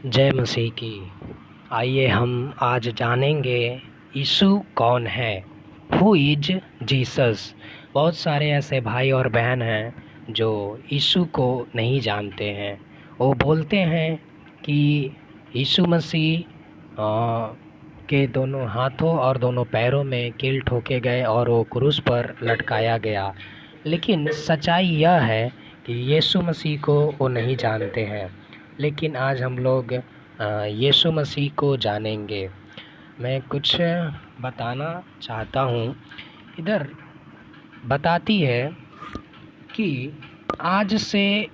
जय मसीह की। आइए हम आज जानेंगे यीशु कौन है। Who is Jesus. बहुत सारे ऐसे भाई और बहन हैं जो यीशु को नहीं जानते हैं। वो बोलते हैं कि यीशु मसीह के दोनों हाथों और दोनों पैरों में कील ठोके गए और वो क्रूस पर लटकाया गया। लेकिन सच्चाई यह है कि यीशु मसीह को वो नहीं जानते हैं। लेकिन आज हम लोग यीशु मसीह को जानेंगे। मैं कुछ बताना चाहता हूँ। इधर बताती है कि आज से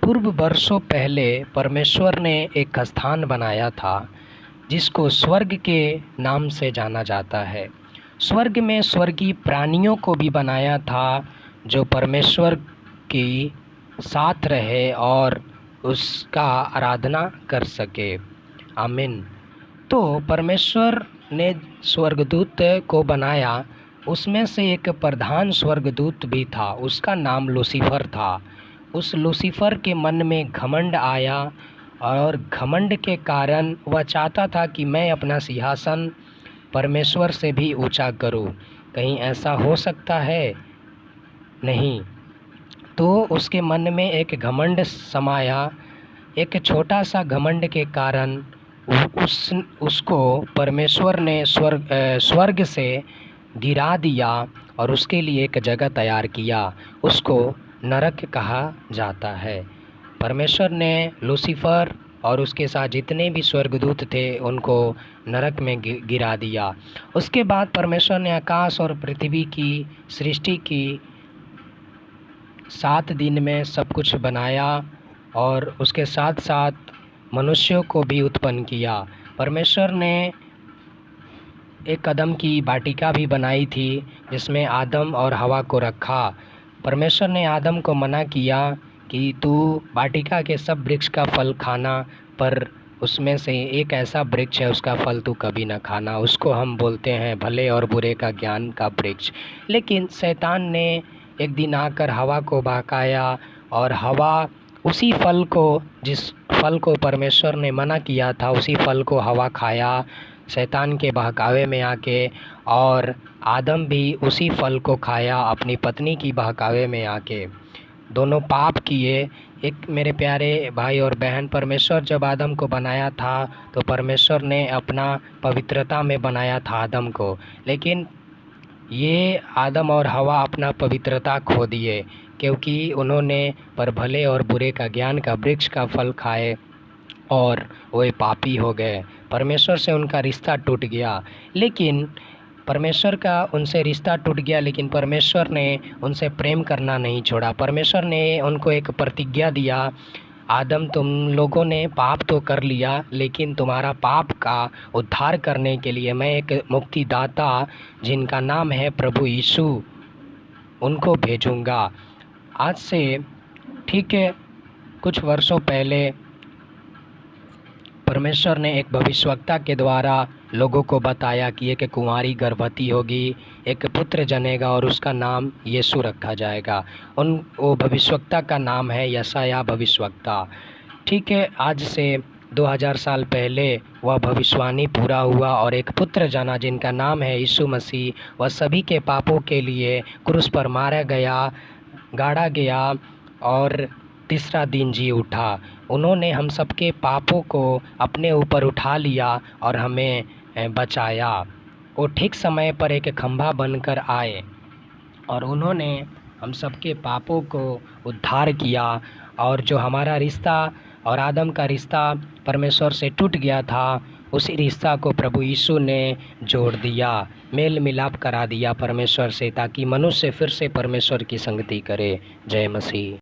पूर्व वर्षों पहले परमेश्वर ने एक स्थान बनाया था जिसको स्वर्ग के नाम से जाना जाता है। स्वर्ग में स्वर्गीय प्राणियों को भी बनाया था जो परमेश्वर की साथ रहे और उसका आराधना कर सके। आमीन। तो परमेश्वर ने स्वर्गदूत को बनाया। उसमें से एक प्रधान स्वर्गदूत भी था, उसका नाम लूसीफर था। उस लूसीफर के मन में घमंड आया और घमंड के कारण वह चाहता था कि मैं अपना सिंहासन परमेश्वर से भी ऊंचा करूं। कहीं ऐसा हो सकता है? नहीं। तो उसके मन में एक घमंड समाया। एक छोटा सा घमंड के कारण उसको परमेश्वर ने स्वर्ग से गिरा दिया और उसके लिए एक जगह तैयार किया। उसको नरक कहा जाता है। परमेश्वर ने लूसीफर और उसके साथ जितने भी स्वर्गदूत थे उनको नरक में गिरा दिया। उसके बाद परमेश्वर ने आकाश और पृथ्वी की सृष्टि की। 7 दिन में सब कुछ बनाया और उसके साथ साथ मनुष्यों को भी उत्पन्न किया। परमेश्वर ने एक कदम की वाटिका भी बनाई थी जिसमें आदम और हवा को रखा। परमेश्वर ने आदम को मना किया कि तू वाटिका के सब वृक्ष का फल खाना, पर उसमें से एक ऐसा वृक्ष है उसका फल तू कभी ना खाना। उसको हम बोलते हैं भले और बुरे का ज्ञान का वृक्ष। लेकिन शैतान ने एक दिन आकर हवा को बहकाया और हवा उसी फल को, जिस फल को परमेश्वर ने मना किया था, उसी फल को हवा खाया शैतान के बहकावे में आके। और आदम भी उसी फल को खाया अपनी पत्नी की बहकावे में आके। दोनों पाप किए। एक मेरे प्यारे भाई और बहन, परमेश्वर जब आदम को बनाया था तो परमेश्वर ने अपना पवित्रता में बनाया था आदम को। लेकिन ये आदम और हवा अपना पवित्रता खो दिए क्योंकि उन्होंने पर भले और बुरे का ज्ञान का वृक्ष का फल खाए और वे पापी हो गए। परमेश्वर से उनका रिश्ता टूट गया। लेकिन परमेश्वर का उनसे रिश्ता टूट गया, लेकिन परमेश्वर ने उनसे प्रेम करना नहीं छोड़ा। परमेश्वर ने उनको एक प्रतिज्ञा दिया, आदम तुम लोगों ने पाप तो कर लिया, लेकिन तुम्हारा पाप का उद्धार करने के लिए मैं एक मुक्तिदाता जिनका नाम है प्रभु यीशु, उनको भेजूँगा। आज से ठीक है कुछ वर्षों पहले परमेश्वर ने एक भविष्यवक्ता के द्वारा लोगों को बताया कि एक कुंवारी गर्भवती होगी, एक पुत्र जनेगा और उसका नाम यीशु रखा जाएगा। वो भविष्यवक्ता का नाम है यशायाह भविष्यवक्ता। ठीक है, आज से 2000 साल पहले वह भविष्यवाणी पूरा हुआ और एक पुत्र जना जिनका नाम है यीशु मसीह, वह सभी के पापों के लिए क्रूस पर मारा गया, गाड़ा गया और तीसरा दिन जी उठा। उन्होंने हम सबके पापों को अपने ऊपर उठा लिया और हमें बचाया। वो ठीक समय पर एक खंभा बनकर आए और उन्होंने हम सबके पापों को उद्धार किया। और जो हमारा रिश्ता और आदम का रिश्ता परमेश्वर से टूट गया था, उसी रिश्ता को प्रभु यीशु ने जोड़ दिया, मेल मिलाप करा दिया परमेश्वर से, ताकि मनुष्य फिर से परमेश्वर की संगति करे। जय मसीह।